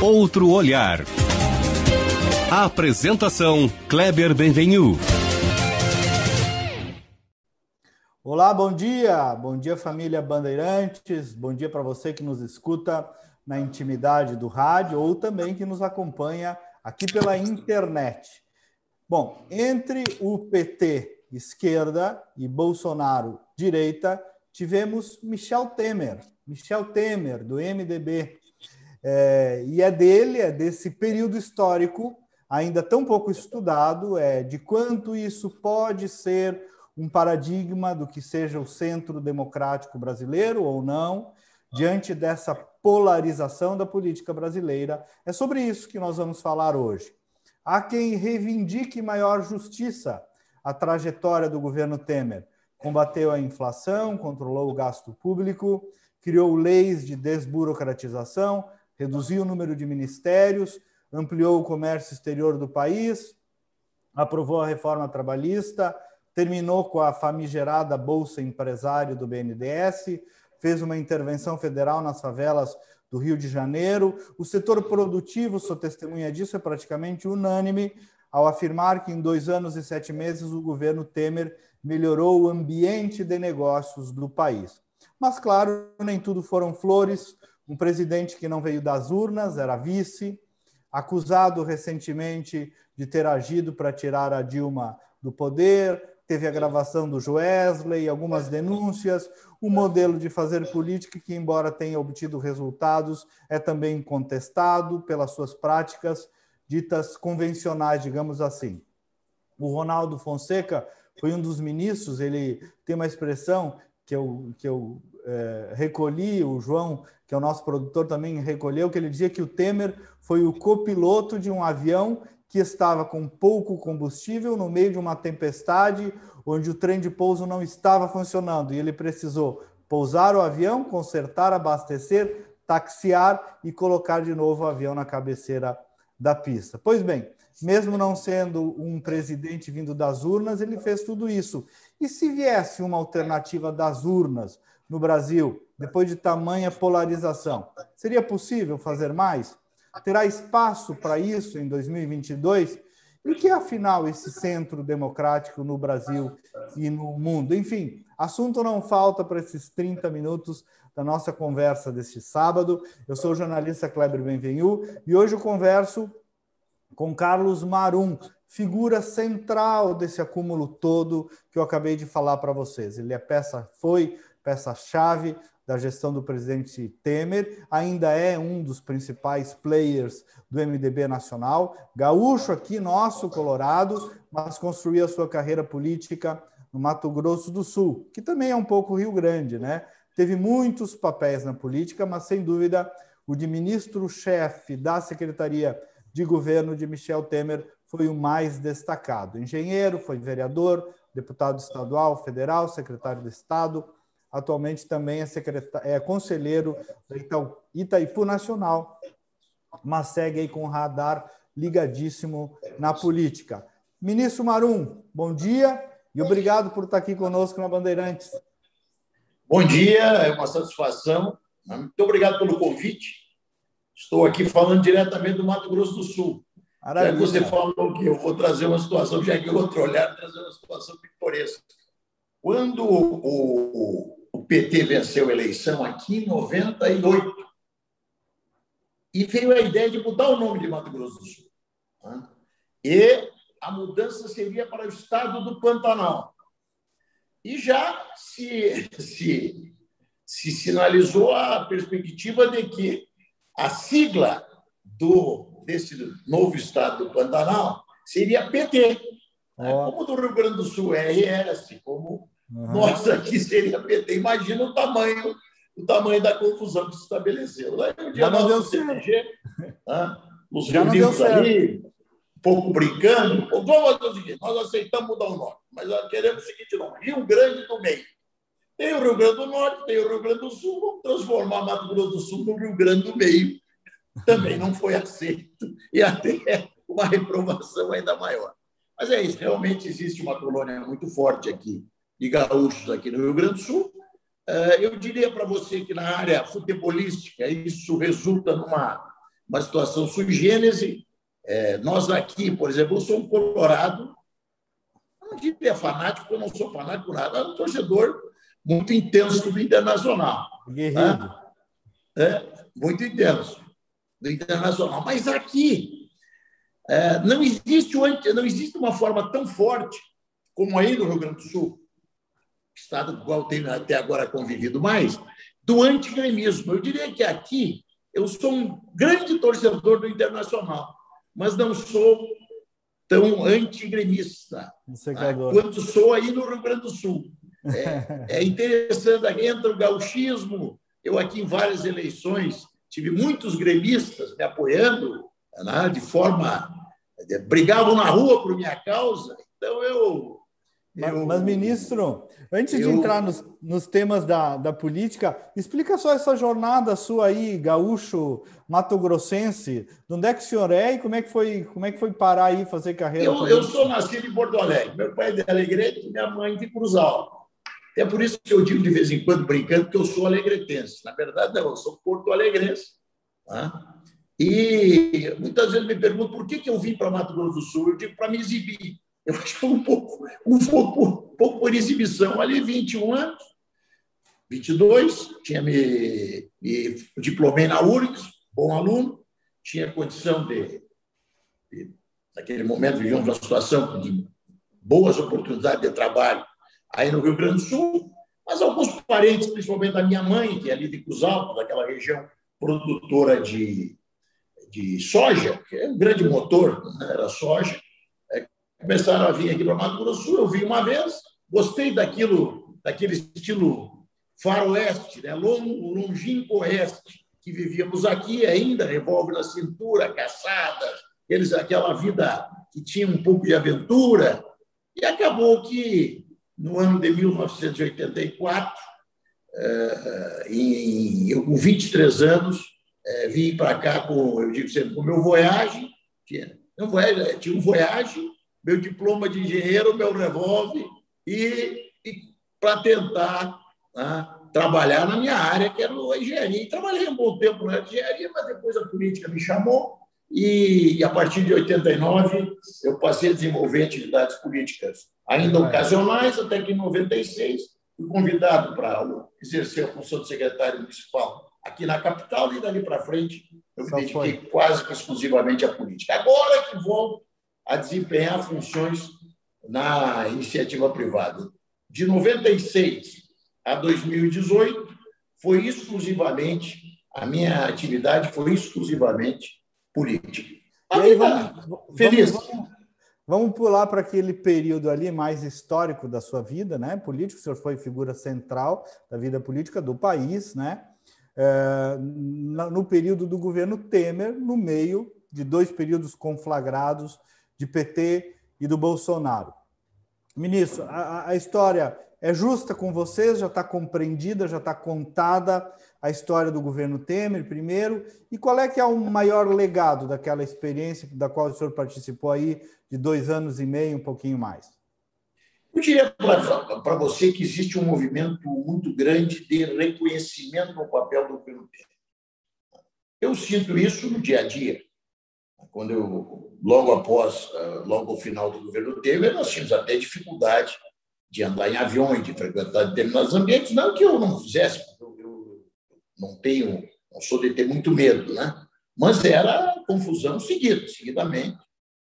Outro olhar. A apresentação Kleber Benvenu. Olá, bom dia! Bom dia, família Bandeirantes. Bom dia para você que nos escuta na intimidade do rádio ou também que nos acompanha aqui pela internet. Bom, entre o PT, esquerda, e Bolsonaro, direita, tivemos Michel Temer, do MDB. E é desse período histórico, ainda tão pouco estudado, de quanto isso pode ser um paradigma do que seja o centro democrático brasileiro ou não, diante dessa polarização da política brasileira. É sobre isso que nós vamos falar hoje. Há quem reivindique maior justiça a trajetória do governo Temer. Combateu a inflação, controlou o gasto público, criou leis de desburocratização, reduziu o número de ministérios, ampliou o comércio exterior do país, aprovou a reforma trabalhista, terminou com a famigerada Bolsa Empresário do BNDES, fez uma intervenção federal nas favelas do Rio de Janeiro. O setor produtivo, sou testemunha disso, é praticamente unânime ao afirmar que em 2 anos e 7 meses o governo Temer melhorou o ambiente de negócios do país. Mas, claro, nem tudo foram flores. Um presidente que não veio das urnas, era vice, acusado recentemente de ter agido para tirar a Dilma do poder, teve a gravação do Joesley, algumas denúncias, o modelo de fazer política que, embora tenha obtido resultados, é também contestado pelas suas práticas ditas convencionais, digamos assim. O Ronaldo Fonseca foi um dos ministros, ele tem uma expressão que eu recolhi, o João, que é o nosso produtor, também recolheu, que ele dizia que o Temer foi o copiloto de um avião que estava com pouco combustível no meio de uma tempestade, onde o trem de pouso não estava funcionando, e ele precisou pousar o avião, consertar, abastecer, taxiar e colocar de novo o avião na cabeceira da pista. Pois bem, mesmo não sendo um presidente vindo das urnas, ele fez tudo isso. E se viesse uma alternativa das urnas no Brasil, depois de tamanha polarização, seria possível fazer mais? Terá espaço para isso em 2022? E o que é, afinal, esse centro democrático no Brasil e no mundo? Enfim, assunto não falta para esses 30 minutos da nossa conversa deste sábado. Eu sou o jornalista Kleber Benvenu e hoje eu converso com Carlos Marum, figura central desse acúmulo todo que eu acabei de falar para vocês. Ele foi peça-chave da gestão do presidente Temer, ainda é um dos principais players do MDB nacional, gaúcho aqui, nosso, Colorado, mas construiu a sua carreira política no Mato Grosso do Sul, que também é um pouco Rio Grande, né? Teve muitos papéis na política, mas, sem dúvida, o de ministro-chefe da Secretaria de Governo de Michel Temer foi o mais destacado. Engenheiro, foi vereador, deputado estadual, federal, secretário de Estado, atualmente também é conselheiro da Itaipu Nacional, mas segue aí com o radar ligadíssimo na política. Ministro Marum, bom dia e obrigado por estar aqui conosco na Bandeirantes. Bom dia, é uma satisfação. Muito obrigado pelo convite. Estou aqui falando diretamente do Mato Grosso do Sul. Já que você falou que eu vou trazer uma situação, já que outro olhar, trazer uma situação pitoresca. Quando o PT venceu a eleição aqui em 98, e veio a ideia de mudar o nome de Mato Grosso do Sul. E a mudança seria para o estado do Pantanal. E já se sinalizou a perspectiva de que a sigla desse novo estado do Pantanal seria PT. Como do Rio Grande do Sul é RS, como nós aqui seria PT. Imagina o tamanho da confusão que se estabeleceu. Lá um dia nós no CTG, os reunidos ali, um pouco brincando, vamos fazer o seguinte, nós aceitamos mudar o nome, mas nós queremos o seguinte nome, Rio Grande do Meio. Tem o Rio Grande do Norte, tem o Rio Grande do Sul, vamos transformar Mato Grosso do Sul no Rio Grande do Meio. Também não foi aceito, e até uma reprovação ainda maior. Mas é isso, realmente existe uma colônia muito forte aqui de gaúchos aqui no Rio Grande do Sul. Eu diria para você que na área futebolística isso resulta numa situação sui generis. Nós aqui, por exemplo, eu sou um colorado, não diria fanático, porque eu não sou fanático nada, mas um torcedor muito intenso do Internacional. Guerreiro. Muito intenso do Internacional. Mas aqui não existe uma forma tão forte como aí no Rio Grande do Sul, estado com o qual eu tenho até agora convivido mais, do antigremismo. Eu diria que aqui eu sou um grande torcedor do Internacional, mas não sou tão antigremista quanto sou aí no Rio Grande do Sul. É interessante, entra o gauchismo. Eu aqui em várias eleições tive muitos gremistas me apoiando, né, de forma... brigavam na rua por minha causa. Então, Mas, ministro, antes de entrar nos temas da política, explica só essa jornada sua aí, gaúcho, mato-grossense. De onde é que o senhor é e como é que foi parar aí, fazer carreira? Eu sou nascido em Porto Alegre. Meu pai é de Alegrete e minha mãe de Cruz Alta. É por isso que eu digo de vez em quando, brincando, que eu sou alegretense. Na verdade, não, eu sou porto-alegrense. Tá? E muitas vezes me perguntam por que eu vim para Mato Grosso do Sul. Eu digo para me exibir. Eu acho que foi um pouco por exibição. Ali, 21 anos, 22, me diplomei na URGS, bom aluno, tinha condição naquele momento, vivíamos uma situação de boas oportunidades de trabalho aí no Rio Grande do Sul, mas alguns parentes, principalmente da minha mãe, que é ali de Cruz Alta, daquela região produtora de soja, que é um grande motor, né? Era soja, começaram a vir aqui para Mato Grosso do Sul. Eu vim uma vez, gostei daquele estilo faroeste, né? Longínquo oeste, que vivíamos aqui ainda, revólver na cintura, caçadas, aquela vida que tinha um pouco de aventura. E acabou que, no ano de 1984, eu com 23 anos, vim para cá eu digo sempre, com o meu Voyage, tinha um Voyage, meu diploma de engenheiro, meu revólver, e para tentar, né, trabalhar na minha área, que era a engenharia. E trabalhei um bom tempo na engenharia, mas depois a política me chamou, e a partir de 89 eu passei a desenvolver atividades políticas ainda ocasionais, até que em 96 fui convidado para exercer a função de secretário municipal aqui na capital, e dali para frente eu me dediquei quase que exclusivamente à política. Agora que volto a desempenhar funções na iniciativa privada. De 96 a 2018, a minha atividade foi exclusivamente política. E aí, feliz. Vamos pular para aquele período ali mais histórico da sua vida, né? Político, o senhor foi figura central da vida política do país, né? No período do governo Temer, no meio de dois períodos conflagrados de PT e do Bolsonaro. Ministro, a história é justa com vocês? Já está compreendida, já está contada a história do governo Temer primeiro? E qual é que é o maior legado daquela experiência da qual o senhor participou aí de 2 anos e meio, um pouquinho mais? Eu diria para você que existe um movimento muito grande de reconhecimento no papel do governo Temer. Eu sinto isso no dia a dia. Quando logo ao final do governo Temer, nós tínhamos até dificuldade de andar em aviões, de frequentar determinados ambientes. Não que eu não fizesse, eu não sou de ter muito medo, né? Mas era confusão seguidamente.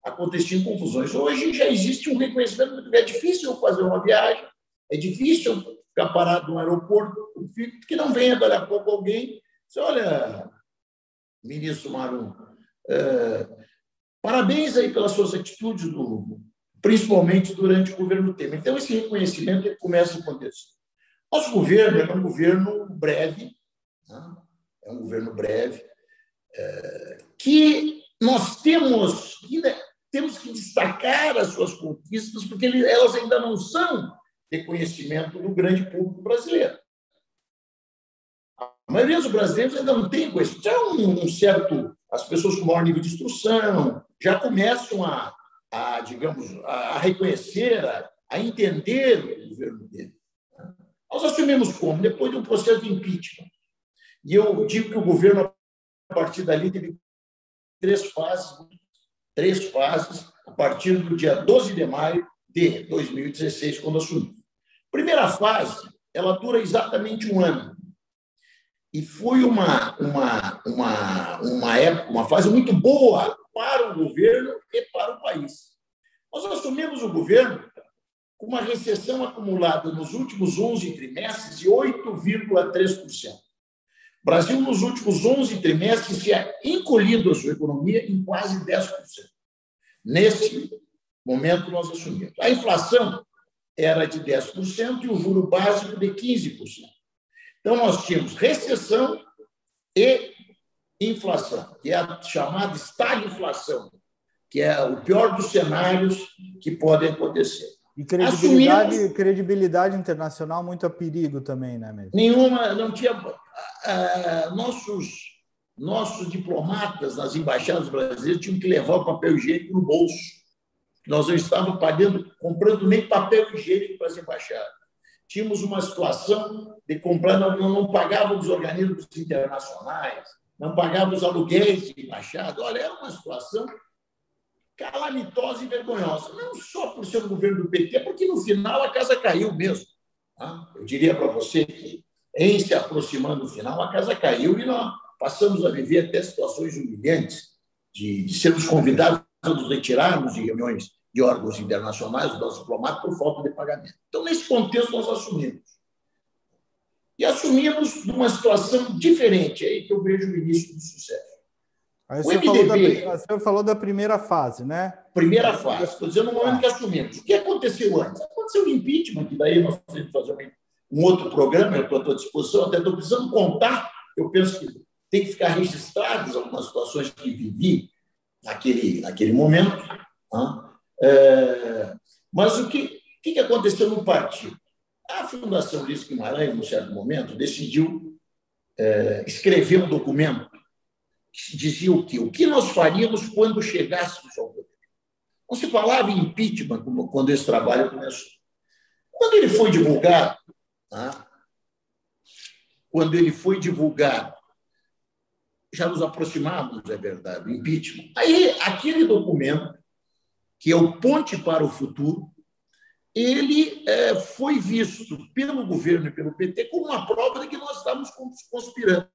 Aconteciam confusões. Hoje já existe um reconhecimento. É difícil eu fazer uma viagem, é difícil eu ficar parado no aeroporto, que não venha daqui a pouco alguém. Você olha, ministro Marum, parabéns aí pelas suas atitudes, principalmente durante o governo Temer. Então, esse reconhecimento começa a acontecer. Nosso governo é um governo breve, né? É um governo breve, que nós temos que destacar as suas conquistas, porque elas ainda não são reconhecimento do grande público brasileiro. A maioria dos brasileiros ainda não tem conhecimento. Já as pessoas com maior nível de instrução já começam digamos, a reconhecer, a entender o governo dele. Nós assumimos como? Depois de um processo de impeachment. E eu digo que o governo, a partir dali, teve três fases, a partir do dia 12 de maio de 2016, quando assumiu. Primeira fase, ela dura exatamente um ano. E foi uma época, uma fase muito boa para o governo e para o país. Nós assumimos o governo com uma recessão acumulada nos últimos 11 trimestres de 8,3%. O Brasil, nos últimos 11 trimestres, tinha encolhido a sua economia em quase 10%. Nesse momento, nós assumimos. A inflação era de 10% e o juro básico de 15%. Então, nós tínhamos recessão e inflação, que é a chamada estagflação, que é o pior dos cenários que podem acontecer. E credibilidade internacional muito a perigo também, né, mesmo? Nenhuma, não tinha. Nossos diplomatas nas embaixadas brasileiras tinham que levar o papel higiênico no bolso. Nós não estávamos comprando nem papel higiênico para as embaixadas. Tínhamos uma situação de comprar, não pagávamos os organismos internacionais, não pagávamos os aluguéis de embaixada. Olha, era uma situação calamitosa e vergonhosa. Não só por ser o governo do PT, porque no final a casa caiu mesmo. Eu diria para você que, em se aproximando do final, a casa caiu e nós passamos a viver até situações humilhantes de sermos convidados a nos retirarmos de reuniões de órgãos internacionais, dos nossos diplomatas, por falta de pagamento. Então, nesse contexto, nós assumimos. E assumimos numa situação diferente, aí que eu vejo o início do sucesso. Aí o senhor falou da primeira fase, né? Primeira fase. Estou dizendo no momento que assumimos. O que aconteceu antes? Aconteceu o impeachment, que daí nós temos que fazer um outro programa, eu estou à tua disposição, até estou precisando contar, eu penso que tem que ficar registradas algumas situações que vivi naquele momento. Mas o que aconteceu no partido? A Fundação Ulisses Guimarães, num certo momento, decidiu escrever um documento que dizia o quê? O que nós faríamos quando chegássemos ao poder? Não se falava em impeachment quando esse trabalho começou. Quando ele foi divulgado, já nos aproximávamos, é verdade, do impeachment. Aí, aquele documento, que é o Ponte para o Futuro, ele foi visto pelo governo e pelo PT como uma prova de que nós estávamos conspirando.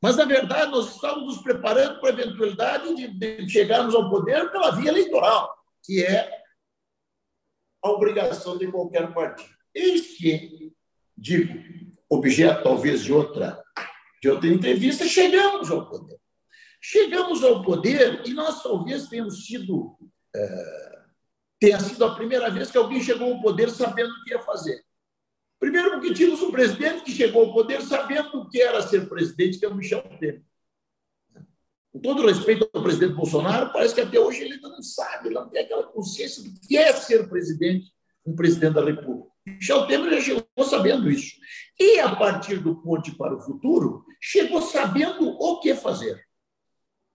Mas, na verdade, nós estávamos nos preparando para a eventualidade de chegarmos ao poder pela via eleitoral, que é a obrigação de qualquer partido. Eis que, digo, objeto talvez de outra entrevista, chegamos ao poder. Chegamos ao poder e nós talvez tenha sido a primeira vez que alguém chegou ao poder sabendo o que ia fazer. Primeiro, porque tínhamos um presidente que chegou ao poder sabendo o que era ser presidente, que é o Michel Temer. Com todo respeito ao presidente Bolsonaro, parece que até hoje ele ainda não sabe, ele não tem aquela consciência do que é ser presidente, um presidente da República. Michel Temer já chegou sabendo isso. E, a partir do Ponte para o Futuro, chegou sabendo o que fazer.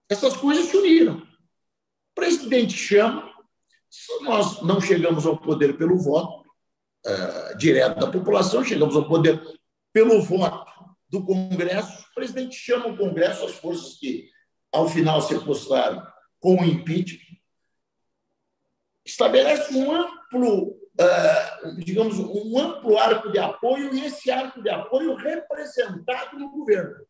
Essas coisas se uniram. O presidente chama, nós não chegamos ao poder pelo voto direto da população, chegamos ao poder pelo voto do Congresso. O presidente chama o Congresso, as forças que, ao final, se apostaram com o impeachment, estabelece um amplo arco de apoio, e esse arco de apoio representado no governo.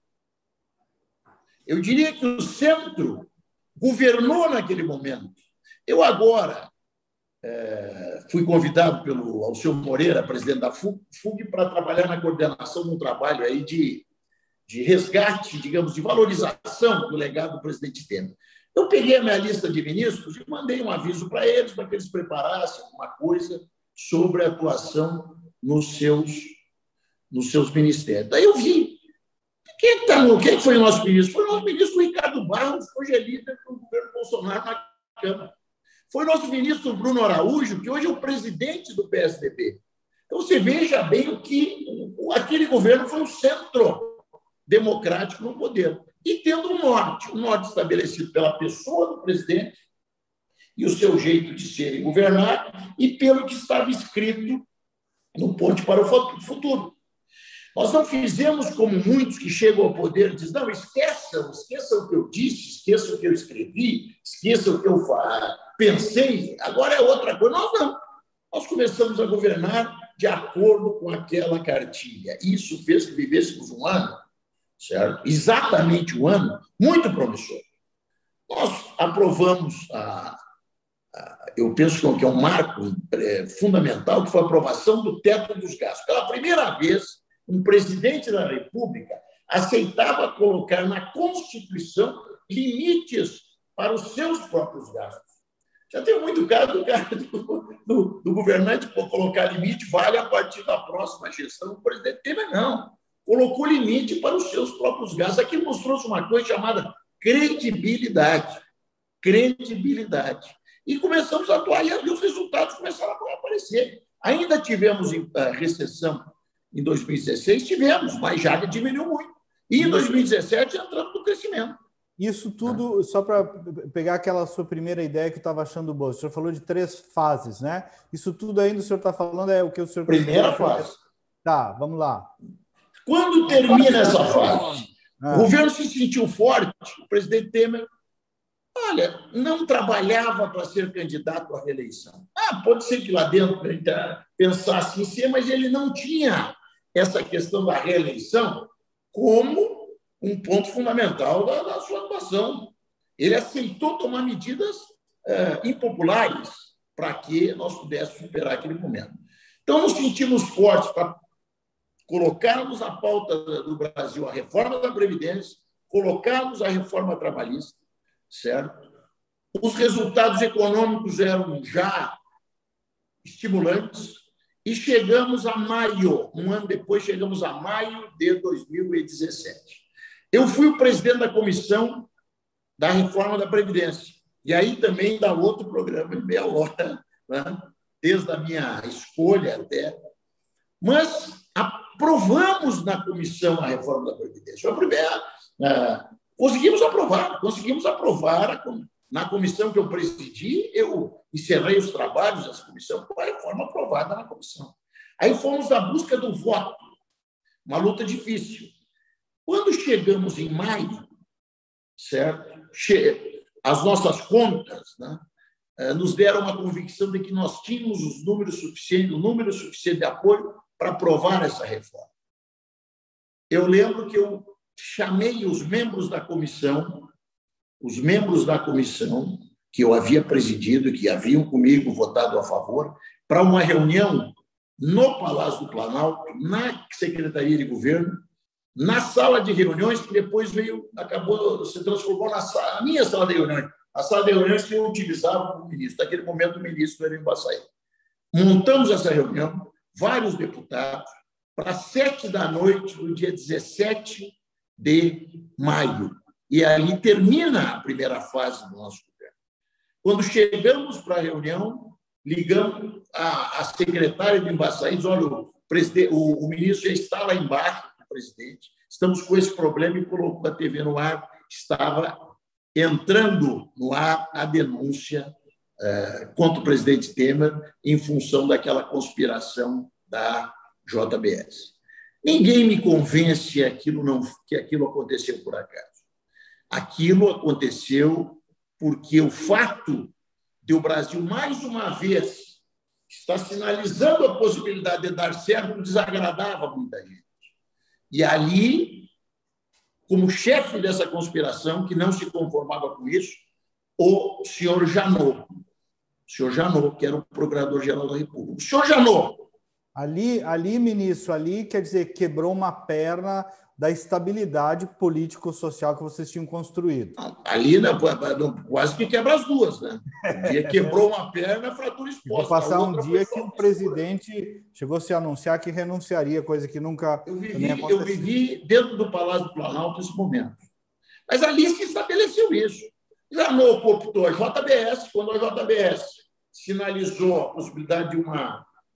Eu diria que o centro governou naquele momento. Eu agora fui convidado pelo Alceu Moreira, presidente da FUG, para trabalhar na coordenação de um trabalho aí de resgate, digamos, de valorização do legado do presidente Temer. Eu peguei a minha lista de ministros e mandei um aviso para eles preparassem alguma coisa sobre a atuação nos seus ministérios. Daí eu vi. Quem foi o nosso ministro? Foi o nosso ministro Ricardo Barros, que hoje é líder do governo Bolsonaro na Câmara. Foi o nosso ministro Bruno Araújo, que hoje é o presidente do PSDB. Então, você veja bem o que aquele governo foi um centro democrático no poder. E tendo um norte estabelecido pela pessoa do presidente e o seu jeito de ser e governar, e pelo que estava escrito no ponte para o futuro. Nós não fizemos como muitos que chegam ao poder e dizem, não, esqueçam o que eu disse, esqueçam o que eu escrevi, esqueçam o que eu pensei, agora é outra coisa. Nós não. Nós começamos a governar de acordo com aquela cartilha. Isso fez que vivêssemos um ano, certo? Exatamente um ano, muito promissor. Nós aprovamos, eu penso que é um marco fundamental, que foi a aprovação do teto dos gastos. Pela primeira vez, um presidente da República aceitava colocar na Constituição limites para os seus próprios gastos. Já tem muito caso do governante colocar limite, vale a partir da próxima gestão. O presidente Temer não. Colocou limite para os seus próprios gastos. Aquilo nos trouxe uma coisa chamada credibilidade. Credibilidade. E começamos a atuar e os resultados começaram a aparecer. Ainda tivemos recessão em 2016, tivemos, mas já diminuiu muito. E em 2017 entramos no crescimento. Isso tudo, só para pegar aquela sua primeira ideia que eu estava achando boa, o senhor falou de 3 fases, né? Isso tudo ainda o senhor está falando é o que o senhor... Primeira fase. Tá, vamos lá. Quando termina essa fase, o governo se sentiu forte, o presidente Temer, olha, não trabalhava para ser candidato à reeleição. Pode ser que lá dentro ele pensasse em ser, mas ele não tinha essa questão da reeleição como um ponto fundamental da sua atuação. Ele aceitou tomar medidas impopulares para que nós pudéssemos superar aquele momento. Então, nos sentimos fortes para colocarmos na pauta do Brasil a reforma da Previdência, colocarmos a reforma trabalhista, certo? Os resultados econômicos eram já estimulantes e chegamos a maio, um ano depois, chegamos a maio de 2017. Eu fui o presidente da comissão da reforma da Previdência. E aí também dá outro programa de meia hora, né? Desde a minha escolha até. Mas aprovamos na comissão a reforma da Previdência. Foi a primeira. Conseguimos aprovar na comissão que eu presidi, eu encerrei os trabalhos dessa comissão com a reforma aprovada na comissão. Aí fomos à busca do voto, uma luta difícil. Quando chegamos em maio, certo? As nossas contas, né, nos deram uma convicção de que nós tínhamos o número suficiente de apoio para aprovar essa reforma. Eu lembro que eu chamei os membros da comissão que eu havia presidido, que haviam comigo votado a favor, para uma reunião no Palácio do Planalto, na Secretaria de Governo, na sala de reuniões, que depois se transformou na minha sala de reuniões, a sala de reuniões que eu utilizava como ministro. Naquele momento, o ministro era em Embaçaí. Montamos essa reunião, vários deputados, para 19h do dia 17 de maio. E ali termina a primeira fase do nosso governo. Quando chegamos para a reunião, ligamos a secretária de Embaçaí e diz, olha, o ministro já está lá embaixo, o presidente, estamos com esse problema, e colocou a TV no ar, estava entrando no ar a denúncia contra o presidente Temer em função daquela conspiração da JBS. Ninguém me convence que aquilo aconteceu por acaso. Aquilo aconteceu porque o fato de o Brasil, mais uma vez, estar sinalizando a possibilidade de dar certo, desagradava muita gente. E ali, como chefe dessa conspiração, que não se conformava com isso, o senhor Janot, que era o procurador-geral da República. O senhor Janot. Ali, ministro, quer dizer, quebrou uma perna da estabilidade político-social que vocês tinham construído. Ali, quase que quebra as duas, né? Um dia quebrou uma perna, a fratura exposta. Vou passar um dia que o presidente chegou a se anunciar que renunciaria, coisa que nunca... Eu vivi dentro do Palácio do Planalto esse momento. Mas ali se estabeleceu isso. Janot cooptou a JBS, quando a JBS sinalizou a possibilidade de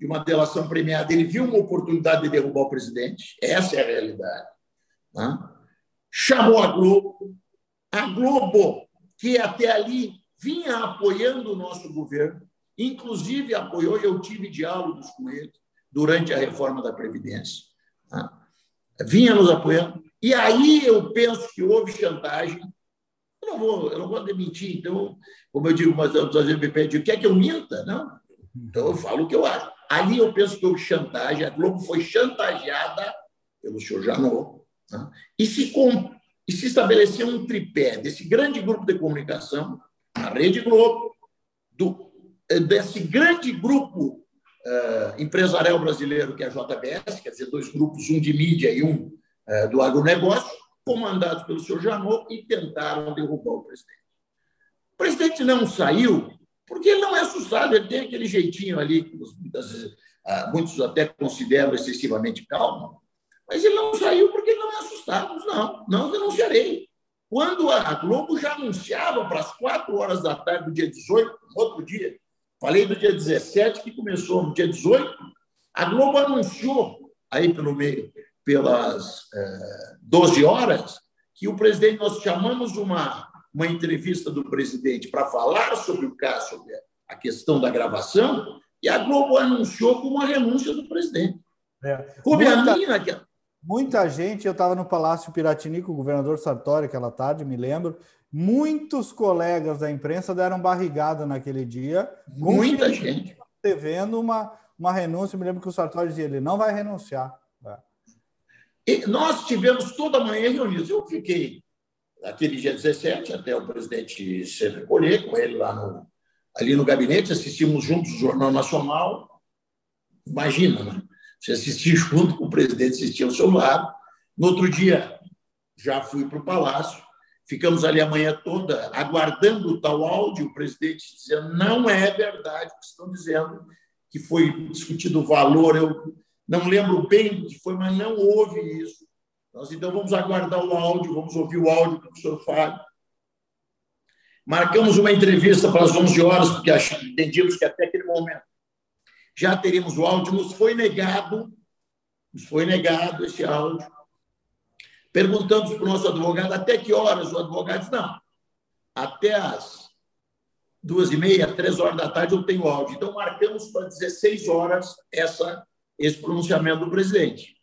uma delação premiada, ele viu uma oportunidade de derrubar o presidente, essa é a realidade. Né? Chamou a Globo, que até ali vinha apoiando o nosso governo, inclusive apoiou, e eu tive diálogos com ele, durante a reforma da Previdência. Vinha nos apoiando. E aí eu penso que houve chantagem. Eu não vou admitir. Então, como eu digo, mas às vezes me pede, quer que eu minta? Não. Então, eu falo o que eu acho. Ali eu penso que houve chantagem. A Globo foi chantageada pelo senhor Janot. E se estabeleceu um tripé desse grande grupo de comunicação, a Rede Globo, desse grande grupo empresarial brasileiro, que é a JBS, quer dizer, dois grupos, um de mídia e um do agronegócio, comandados pelo senhor Janot, e tentaram derrubar o presidente. O presidente não saiu porque ele não é assustado, ele tem aquele jeitinho ali, que muitos até consideram excessivamente calmo, mas ele não saiu porque ele não é assustado. Não denunciarei. Quando a Globo já anunciava para as 4 da tarde do dia 18, no outro dia, falei do dia 17, que começou no dia 18, a Globo anunciou, aí pelo meio, pelas 12 horas, que o presidente, nós chamamos uma entrevista do presidente para falar sobre o caso, sobre a questão da gravação, e a Globo anunciou como a renúncia do presidente. Muita gente, eu estava no Palácio Piratini com o governador Sartori aquela tarde, me lembro, muitos colegas da imprensa deram barrigada naquele dia. Muita gente. Devendo uma renúncia, me lembro que o Sartori dizia, ele não vai renunciar. E nós tivemos toda a manhã reunidos. Eu fiquei naquele dia 17, até o presidente se recolher, com ele lá ali no gabinete, assistimos juntos o Jornal Nacional. Imagina, né? Você assistir junto com o presidente, assistir ao seu lado. No outro dia, já fui para o Palácio, ficamos ali a manhã toda aguardando o tal áudio, o presidente dizendo, não é verdade o que estão dizendo, que foi discutido o valor, eu não lembro bem o que foi, mas não houve isso. Nós, então, vamos aguardar o áudio, vamos ouvir o áudio que o senhor fala. Marcamos uma entrevista para as 11 horas, porque entendíamos que até aquele momento já teríamos o áudio. Nos foi negado esse áudio. Perguntamos para o nosso advogado até que horas. O advogado disse, não, até as 2h30, 3 da tarde eu tenho áudio. Então, marcamos para 16 horas esse pronunciamento do presidente.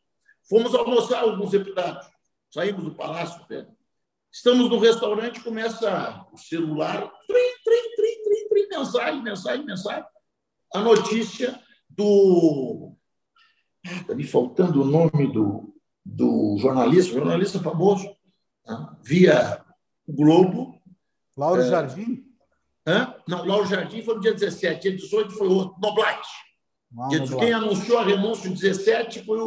Fomos almoçar alguns deputados, saímos do palácio, estamos no restaurante, começa o celular, mensagem, a notícia está me faltando o nome do jornalista famoso, via Globo. Lauro Jardim? Não, Lauro Jardim foi no dia 17, dia 18 foi o Noblat. Quem anunciou a renúncia no 17 foi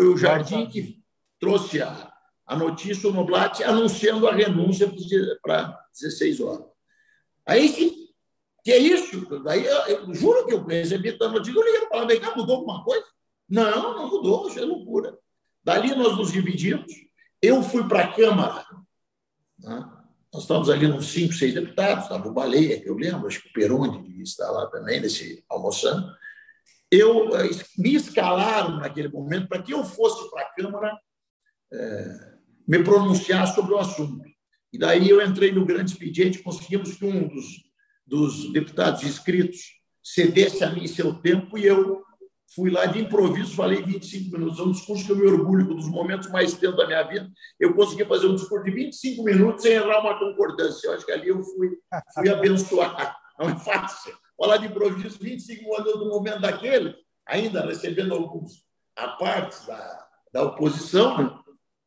o Jardim, que trouxe a notícia, o Noblat, anunciando a renúncia para 16 horas. Aí, que é isso? Daí, eu juro que eu recebi a notícia, eu liguei para falar, vem cá, mudou alguma coisa? Não mudou, isso é loucura. Dali nós nos dividimos, eu fui para a Câmara, nós estávamos ali uns 5, 6 deputados, estava o Baleia, que eu lembro, acho que o Peroni devia estar lá também, almoçando. Me escalaram naquele momento para que eu fosse para a Câmara me pronunciar sobre o assunto. E daí eu entrei no grande expediente, conseguimos que um dos deputados inscritos cedesse a mim seu tempo e eu fui lá de improviso, falei 25 minutos. É um discurso que eu me orgulho, um dos momentos mais tensos da minha vida. Eu consegui fazer um discurso de 25 minutos sem errar uma concordância. Eu acho que ali eu fui abençoado. Não é fácil. Falar de improviso, 25 minutos no momento daquele, ainda recebendo alguns apartes da oposição, né?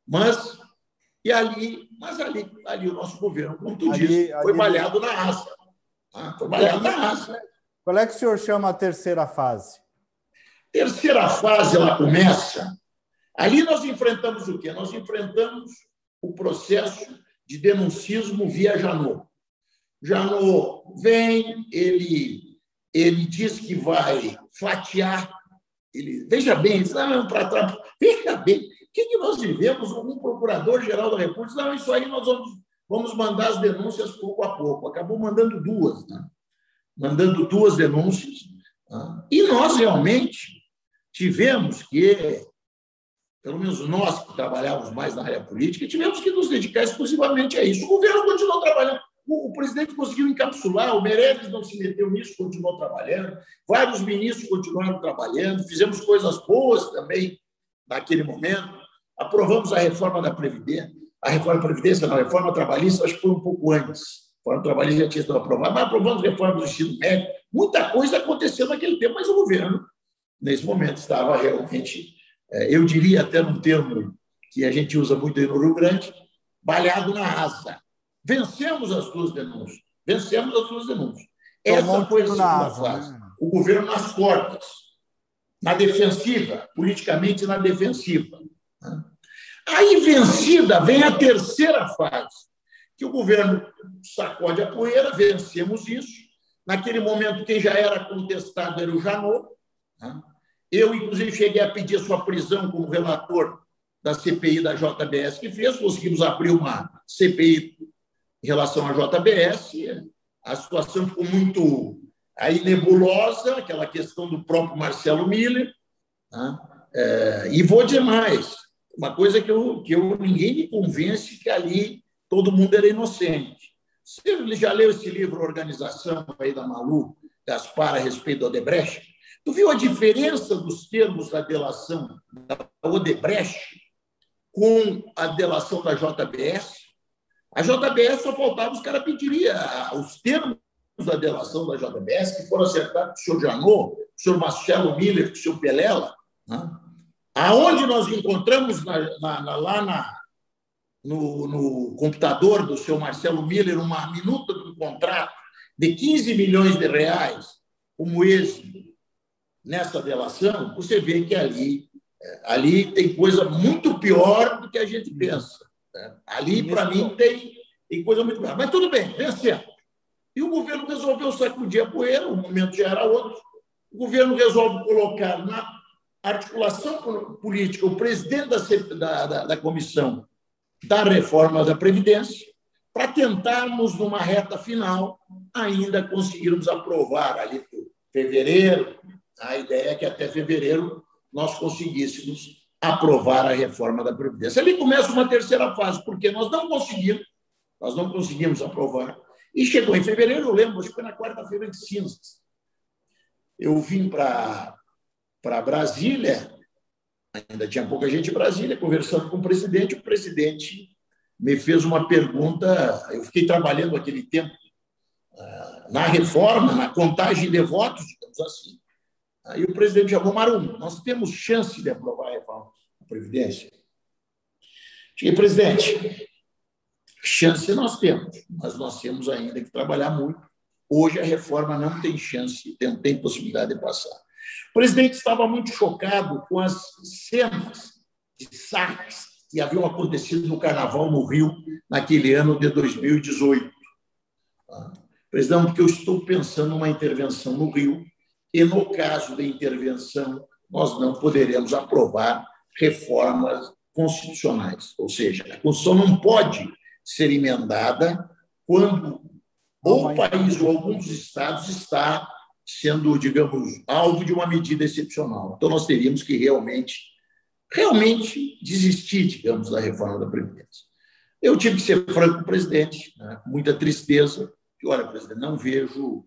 Mas ali o nosso governo, como tu disse, foi malhado na raça. Foi malhado na raça. Qual é que o senhor chama a terceira fase? Terceira fase, ela começa... Ali nós enfrentamos o quê? Nós enfrentamos o processo de denuncismo via Janot. Janot vem, ele diz que vai fatiar. Veja bem, veja bem, o que nós vivemos? Um procurador-geral da República disse, não, isso aí nós vamos mandar as denúncias pouco a pouco. Acabou mandando 2, né? Mandando 2 denúncias. E nós realmente tivemos que, pelo menos nós que trabalhávamos mais na área política, tivemos que nos dedicar exclusivamente a isso. O governo continuou trabalhando. O presidente conseguiu encapsular, o Meirelles não se meteu nisso, continuou trabalhando, vários ministros continuaram trabalhando, fizemos coisas boas também naquele momento, aprovamos a reforma da Previdência, a reforma trabalhista, acho que foi um pouco antes, a reforma trabalhista já tinha sido aprovada, mas aprovamos a reforma do ensino médio, muita coisa aconteceu naquele tempo, mas o governo, nesse momento, estava realmente, eu diria até num termo que a gente usa muito aí no Rio Grande, balhado na asa. Vencemos as duas denúncias. Essa foi a segunda fase. Né? O governo nas cordas, na defensiva, politicamente na defensiva. Aí, vencida, vem a terceira fase, que o governo sacode a poeira, vencemos isso. Naquele momento, quem já era contestado era o Janot. Eu, inclusive, cheguei a pedir a sua prisão como relator da CPI da JBS que fez, conseguimos abrir uma CPI em relação à JBS, a situação ficou muito aí nebulosa, aquela questão do próprio Marcelo Miller, e vou dizer mais, uma coisa que ninguém me convence que ali todo mundo era inocente. Você já leu esse livro Organização aí da Malu Gaspar a respeito da Odebrecht? Tu viu a diferença dos termos da delação da Odebrecht com a delação da JBS? A JBS só faltava, os caras pediriam os termos da delação da JBS, que foram acertados com o senhor Janot, com o senhor Marcelo Miller, com o senhor Pelela, aonde nós encontramos lá no computador do senhor Marcelo Miller uma minuta de um contrato de 15 milhões de reais, como esse, nessa delação, você vê que ali tem coisa muito pior do que a gente pensa. Ali, para mim, tem coisa muito pior. Mas tudo bem, vencemos. E o governo resolveu sacudir a poeira, o momento já era outro. O governo resolve colocar na articulação política o presidente da comissão da reforma da Previdência, para tentarmos, numa reta final, ainda conseguirmos aprovar ali por fevereiro. A ideia é que até fevereiro nós conseguíssemos aprovar a reforma da Previdência. Ali começa uma terceira fase, porque nós não conseguimos aprovar. E chegou em fevereiro, eu lembro, acho que foi na quarta-feira de cinzas. Eu vim para Brasília, ainda tinha pouca gente em Brasília, conversando com o presidente me fez uma pergunta, eu fiquei trabalhando aquele tempo na reforma, na contagem de votos, digamos assim. Aí o presidente chamou Marum, nós temos chance de aprovar a reforma da Previdência? Cheguei, presidente, chance nós temos, mas nós temos ainda que trabalhar muito. Hoje a reforma não tem chance, não tem possibilidade de passar. O presidente estava muito chocado com as cenas de saques que haviam acontecido no Carnaval no Rio naquele ano de 2018. Presidente, porque eu estou pensando numa intervenção no Rio e, no caso de intervenção, nós não poderemos aprovar reformas constitucionais. Ou seja, a Constituição não pode ser emendada quando ou o país ou alguns estados está sendo, digamos, alvo de uma medida excepcional. Então, nós teríamos que realmente desistir, digamos, da reforma da Previdência. Eu tive que ser franco com o presidente, né, com muita tristeza, que, olha, presidente, não vejo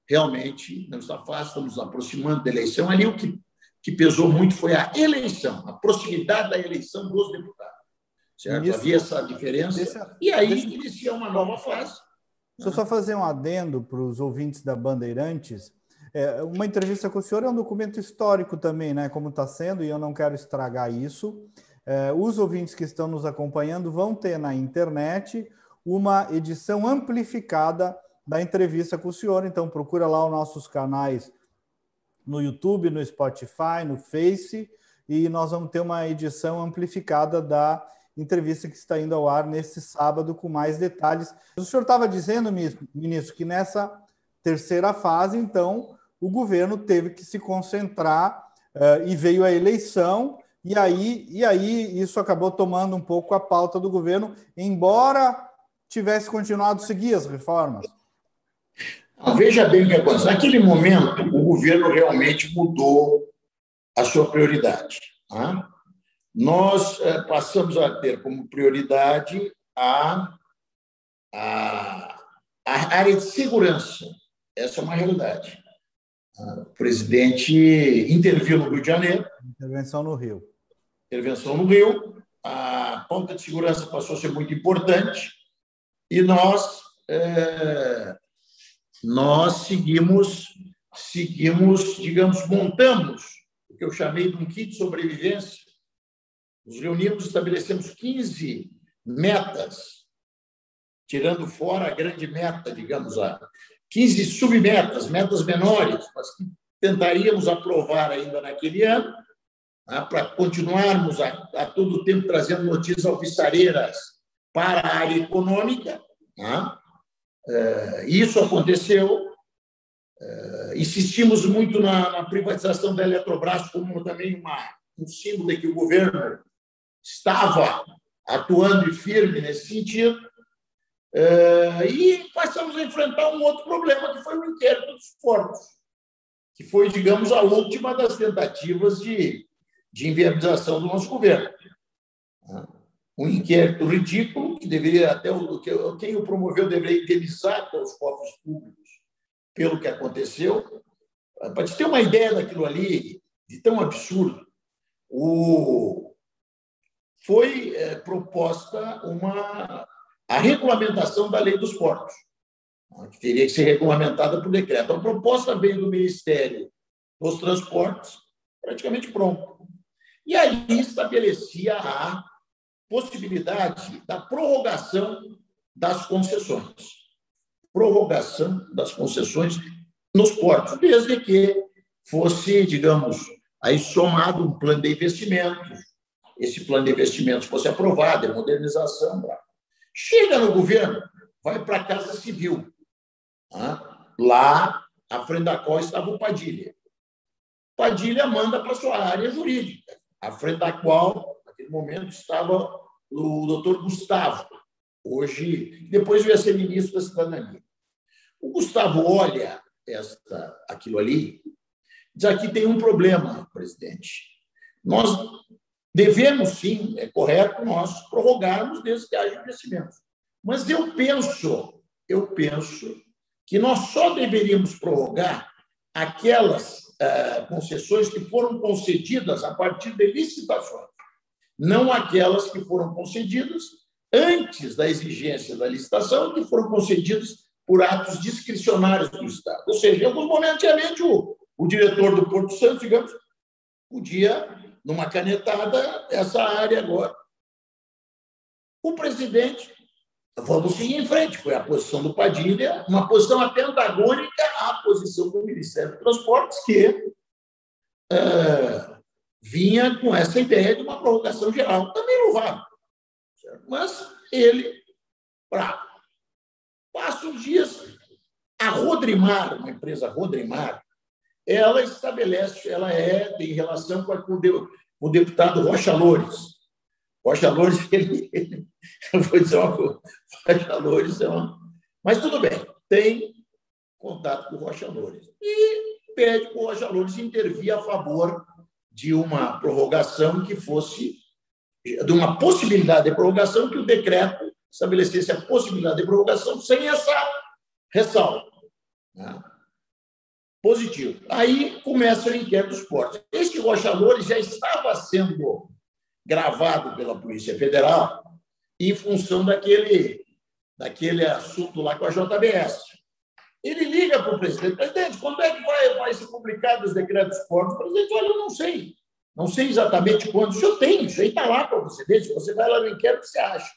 realmente, não está fácil, estamos nos aproximando da eleição. Ali o que pesou muito foi a eleição, a proximidade da eleição dos deputados. Certo? Havia essa diferença, e aí inicia uma nova fase. Deixa eu só fazer um adendo para os ouvintes da Bandeirantes. Uma entrevista com o senhor é um documento histórico também, né? Como está sendo, e eu não quero estragar isso. Os ouvintes que estão nos acompanhando vão ter na internet uma edição amplificada da entrevista com o senhor. Então, procura lá os nossos canais no YouTube, no Spotify, no Face, e nós vamos ter uma edição amplificada da entrevista que está indo ao ar nesse sábado com mais detalhes. O senhor estava dizendo, ministro, que nessa terceira fase, então, o governo teve que se concentrar e veio a eleição, e aí isso acabou tomando um pouco a pauta do governo, embora tivesse continuado a seguir as reformas. Veja bem o que aconteceu. Naquele momento, o governo realmente mudou a sua prioridade. Nós passamos a ter como prioridade a a área de segurança, essa é uma realidade. O presidente interviu no Rio de Janeiro. Intervenção no Rio. Intervenção no Rio. A pauta de segurança passou a ser muito importante e nós seguimos, digamos, montamos o que eu chamei de um kit de sobrevivência. Nos reunimos, estabelecemos 15 metas, tirando fora a grande meta, digamos, 15 submetas, metas menores, mas que tentaríamos aprovar ainda naquele ano, para continuarmos a todo tempo trazendo notícias alvissareiras para a área econômica. Isso aconteceu. Insistimos muito na privatização da Eletrobras como também um símbolo de que o governo estava atuando firme nesse sentido. E passamos a enfrentar um outro problema, que foi o inquérito dos portos, que foi, digamos, a última das tentativas de inviabilização do nosso governo. Um inquérito ridículo, que deveria até quem o promoveu deveria indenizar até os cofres públicos pelo que aconteceu. Para te ter uma ideia daquilo ali, de tão absurdo, foi proposta a regulamentação da lei dos portos, que teria que ser regulamentada por decreto. A proposta veio do Ministério dos Transportes, praticamente pronta. E ali estabelecia a possibilidade da prorrogação das concessões. Prorrogação das concessões nos portos, desde que fosse, digamos, aí somado um plano de investimentos, esse plano de investimentos fosse aprovado, a modernização. Chega no governo, vai para a Casa Civil, lá à frente da qual estava o Padilha. Padilha manda para a sua área jurídica, à frente da qual, naquele momento, estava o doutor Gustavo, depois veio a ser ministro da Cidadania. O Gustavo olha aquilo ali, diz: aqui tem um problema, presidente. Nós devemos, sim, é correto nós prorrogarmos desde que haja investimentos. Mas eu penso que nós só deveríamos prorrogar aquelas concessões que foram concedidas a partir de licitações, não aquelas que foram concedidas antes da exigência da licitação, que foram concedidas por atos discricionários do Estado. Ou seja, em alguns momentos, o diretor do Porto Santo, digamos, podia, numa canetada, essa área agora. O presidente, vamos seguir em frente, foi a posição do Padilha, uma posição até antagônica à posição do Ministério dos Transportes, que vinha com essa ideia de uma prorrogação geral, também louvável. Mas ele, passa uns dias, a Rodrimar, uma empresa Rodrimar, ela tem relação com o deputado Rocha Loures. Rocha Loures, eu vou dizer uma coisa, Rocha Loures mas tudo bem, tem contato com o Rocha Loures. E pede para o Rocha Loures intervir a favor de uma prorrogação que fosse, de uma possibilidade de prorrogação, que o decreto estabelecesse a possibilidade de prorrogação sem essa ressalva. Positivo. Aí começa o inquérito dos portos. Este Rocha Loures já estava sendo gravado pela Polícia Federal em função daquele assunto lá com a JBS. Ele liga para o presidente: presidente, quando é que vai ser publicado os decretos dos portos? O presidente: olha, eu não sei exatamente quando. O senhor tem, isso aí está lá para você ver. Se você vai lá no inquérito, você acha.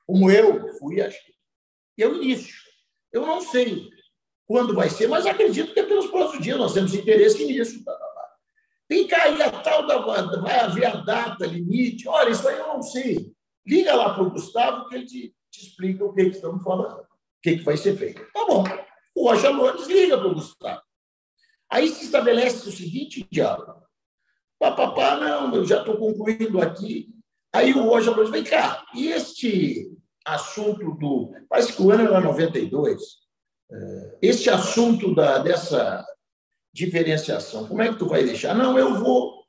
Como eu fui, achei. E é o início. Eu não sei quando vai ser, mas acredito que é pelos próximos dias. Nós temos interesse nisso. Tem que cair a tal vai haver a data, limite. Olha, isso aí eu não sei. Liga lá para o Gustavo que ele te explica o que estamos falando, o que vai ser feito. Tá bom. O Rocha Loures liga para o Gustavo. Aí se estabelece o seguinte diálogo: não, eu já estou concluindo aqui. Aí o Rocha Loures: vem cá, e este assunto parece que o ano era 92, este assunto dessa diferenciação, como é que tu vai deixar? Não, eu vou,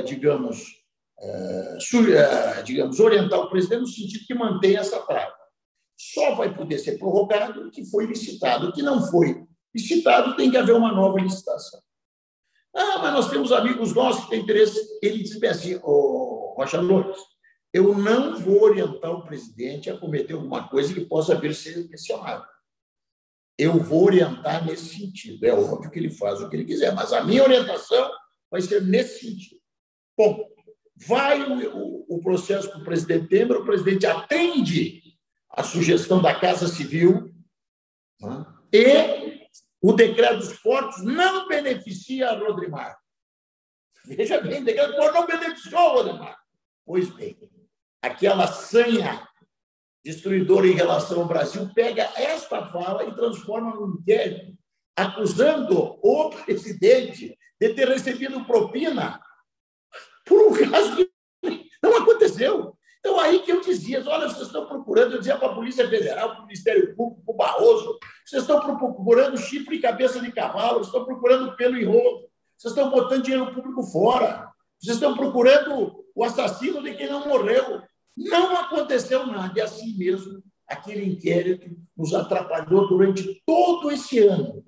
digamos, orientar o presidente no sentido que mantenha essa prática. só vai poder ser prorrogado o que foi licitado. O que não foi licitado tem que haver uma nova licitação. Mas nós temos amigos nossos que têm interesse. Ele disse assim, Rocha Loures, eu não vou orientar o presidente a cometer alguma coisa que possa vir a ser questionada. Eu vou orientar nesse sentido. É óbvio que ele faz o que ele quiser, mas a minha orientação vai ser nesse sentido. Bom, vai o processo para o presidente Temer, o presidente atende a sugestão da Casa Civil, né? E o decreto dos portos não beneficia a Rodrimar. Veja bem, o decreto dos portos não beneficiou a Rodrimar. Pois bem, aquela sanha destruidora em relação ao Brasil pega esta fala e transforma num inquérito, acusando o presidente de ter recebido propina por um caso que não aconteceu. Então, aí que eu dizia, olha, vocês estão procurando, eu dizia para a Polícia Federal, para o Ministério Público, para o Barroso, vocês estão procurando chifre e cabeça de cavalo, vocês estão procurando pelo e rolo, vocês estão botando dinheiro público fora, vocês estão procurando o assassino de quem não morreu. Não aconteceu nada, e assim mesmo, aquele inquérito nos atrapalhou durante todo esse ano.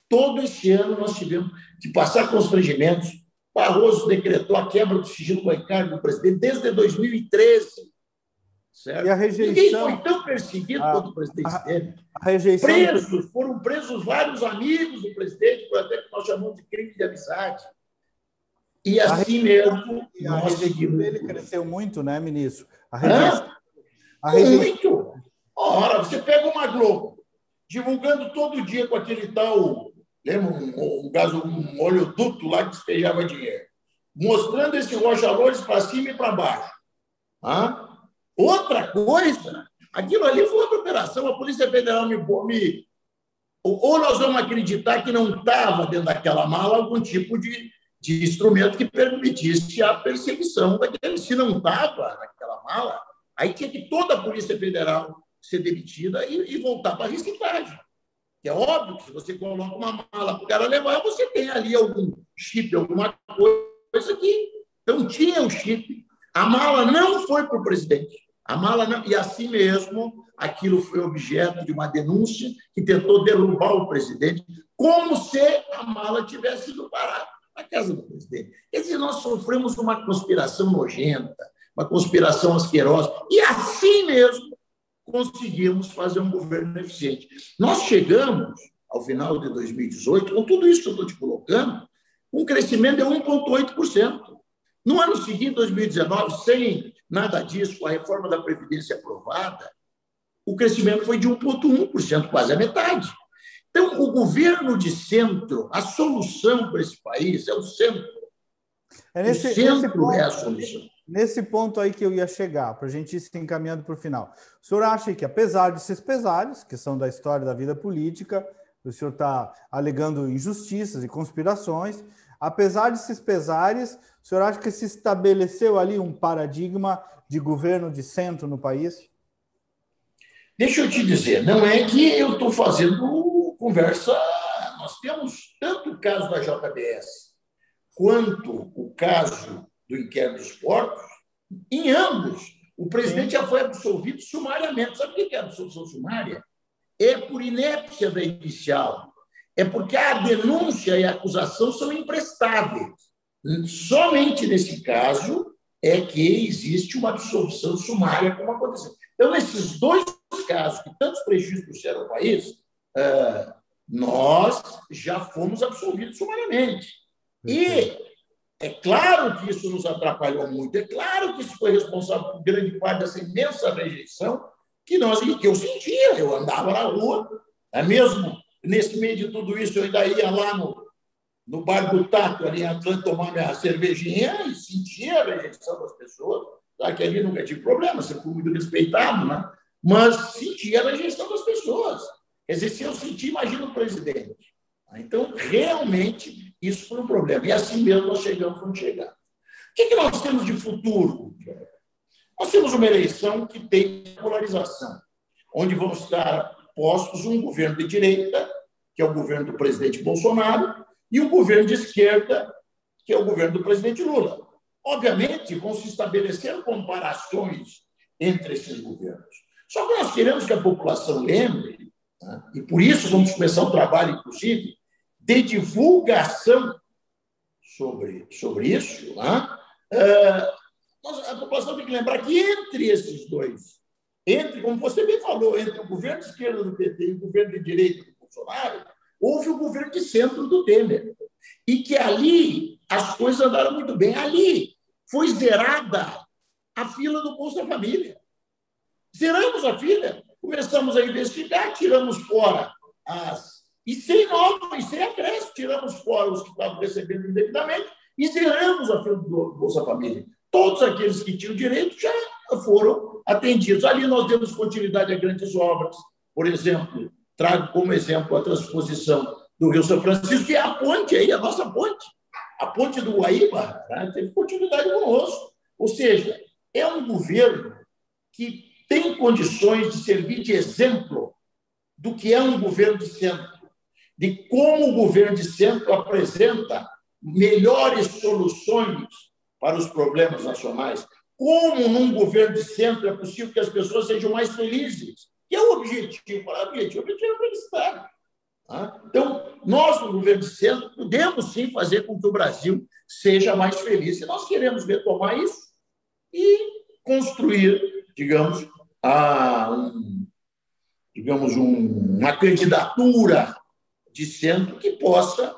Todo esse ano nós tivemos que passar constrangimentos. Barroso decretou a quebra do sigilo bancário do presidente desde 2013. Certo? E a rejeição... Ninguém foi tão perseguido quanto o presidente Temer. Foram presos vários amigos do presidente, por até que nós chamamos de crime de amizade. E assim mesmo, a rejeição dele cresceu muito, né, ministro? Muito. Ora, você pega uma Globo, divulgando todo dia com aquele tal, lembra, um oleoduto lá que despejava dinheiro, mostrando esse Rocha Loures para cima e para baixo. Outra coisa, aquilo ali foi outra operação, a Polícia Federal ou nós vamos acreditar que não estava dentro daquela mala algum tipo de instrumento que permitisse a perseguição daquele. Se não estava naquela mala, aí tinha que toda a Polícia Federal ser demitida e voltar para a reciclagem. Que é óbvio que se você coloca uma mala para o cara levar, você tem ali algum chip, alguma coisa que... Então, tinha o chip. A mala não foi para o presidente. A mala não... E assim mesmo, aquilo foi objeto de uma denúncia que tentou derrubar o presidente, como se a mala tivesse ido parar na casa do presidente. Quer dizer, nós sofremos uma conspiração nojenta, uma conspiração asquerosa, e assim mesmo conseguimos fazer um governo eficiente. Nós chegamos, ao final de 2018, com tudo isso que eu estou te colocando, um crescimento de 1,8%. No ano seguinte, 2019, sem nada disso, com a reforma da Previdência aprovada, o crescimento foi de 1,1%, quase a metade. Então, o governo de centro, a solução para esse país é o centro. O centro é a solução. Nesse ponto aí que eu ia chegar, para a gente ir se encaminhando para o final. O senhor acha que, apesar desses pesares, que são da história da vida política, o senhor está alegando injustiças e conspirações, apesar desses pesares, o senhor acha que se estabeleceu ali um paradigma de governo de centro no país? Deixa eu te dizer, não é que eu estou fazendo conversa... Nós temos tanto o caso da JBS quanto o caso do inquérito dos portos. Em ambos, o presidente já foi absolvido sumariamente. Sabe o que é absolvição sumária? É por inépcia da inicial. É porque a denúncia e a acusação são imprestáveis. Somente nesse caso é que existe uma absolvição sumária, como aconteceu. Então, nesses dois casos que tantos prejuízos trouxeram ao país, nós já fomos absolvidos sumariamente. E é claro que isso nos atrapalhou muito, é claro que isso foi responsável por grande parte dessa imensa rejeição que eu sentia. Eu andava na rua, mesmo nesse meio de tudo isso, eu ainda ia lá no Bar do Tato, ali em Atlanta, tomar minha cervejinha e sentia a rejeição das pessoas. Claro que ali nunca tive problema, sempre fui muito respeitado, né? Mas sentia a rejeição das pessoas. Quer dizer, se eu sentir, imagina o presidente. Então, realmente, isso foi um problema. E assim mesmo nós chegamos onde chegamos. O que nós temos de futuro? Nós temos uma eleição que tem polarização, onde vão estar postos um governo de direita, que é o governo do presidente Bolsonaro, e um governo de esquerda, que é o governo do presidente Lula. Obviamente, vão se estabelecer comparações entre esses governos. Só que nós queremos que a população lembre, né? E por isso vamos começar um trabalho, inclusive, de divulgação sobre isso. Né? A população tem que lembrar que entre esses dois, como você bem falou, entre o governo de esquerda do PT e o governo de direita do Bolsonaro, houve o governo de centro do Temer. E que ali as coisas andaram muito bem. Ali foi zerada a fila do Bolsa Família. Zeramos a fila, começamos a investigar, tiramos fora e sem acréscimo, tiramos fora os que estavam recebendo indevidamente e zeramos a fila do Bolsa Família. Todos aqueles que tinham direito já foram atendidos. Ali nós demos continuidade a grandes obras. Por exemplo, trago como exemplo a transposição do Rio São Francisco, que é a ponte aí, a nossa ponte. A ponte do Guaíba, né, teve continuidade conosco. Ou seja, é um governo que tem condições de servir de exemplo do que é um governo de centro, de como o governo de centro apresenta melhores soluções para os problemas nacionais, como num governo de centro é possível que as pessoas sejam mais felizes, que é o objetivo. O objetivo é felicidade. Então, nós, no governo de centro, podemos sim fazer com que o Brasil seja mais feliz. E nós queremos retomar isso e construir, digamos, uma candidatura de centro que possa,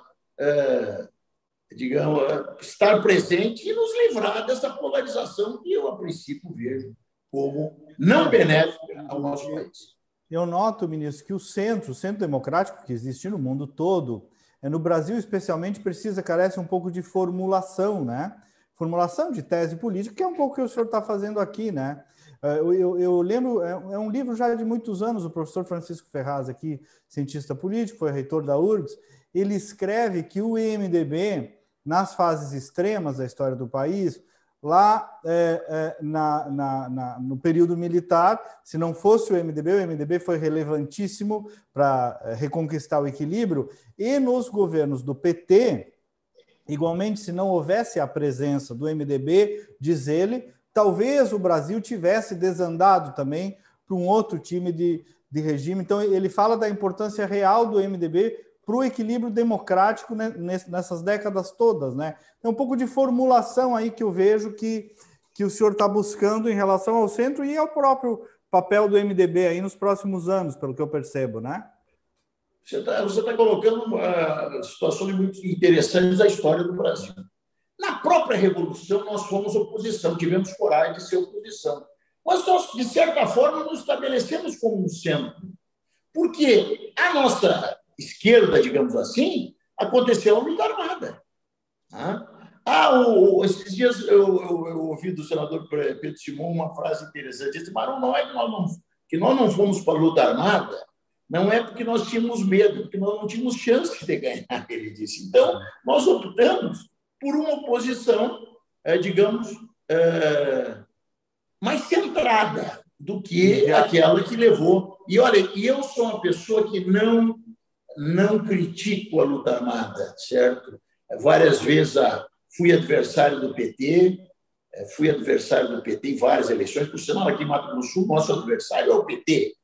estar presente e nos livrar dessa polarização que eu, a princípio, vejo como não benéfica ao nosso país. Eu noto, ministro, que o centro democrático que existe no mundo todo, no Brasil especialmente, carece um pouco de formulação, né? Formulação de tese política, que é um pouco o que o senhor está fazendo aqui, né? Eu lembro, é um livro já de muitos anos, o professor Francisco Ferraz, aqui, cientista político, foi reitor da URGS, ele escreve que o MDB, nas fases extremas da história do país, lá no período militar, se não fosse o MDB foi relevantíssimo para reconquistar o equilíbrio, e nos governos do PT, igualmente, se não houvesse a presença do MDB, diz ele, talvez o Brasil tivesse desandado também para um outro time de regime. Então, ele fala da importância real do MDB para o equilíbrio democrático, né, nessas décadas todas, né? É um pouco de formulação aí que eu vejo que o senhor está buscando em relação ao centro e ao próprio papel do MDB aí nos próximos anos, pelo que eu percebo, né? Você tá colocando situações muito interessantes da história do Brasil. Na própria Revolução, nós fomos oposição, tivemos coragem de ser oposição. Mas nós, de certa forma, nos estabelecemos como um centro. Porque a nossa esquerda, digamos assim, aconteceu a luta armada. Esses dias eu ouvi do senador Pedro Simon uma frase interessante. Ele disse, mas não é que nós não fomos para a luta armada, não é porque nós tínhamos medo, porque nós não tínhamos chance de ganhar, ele disse. Então, nós optamos por uma oposição, digamos, mais centrada do que aquela que levou. E, olha, eu sou uma pessoa que não critico a luta armada, certo? Várias vezes fui adversário do PT, em várias eleições, por sinal, aqui em Mato Grosso do Sul, nosso adversário é o PT.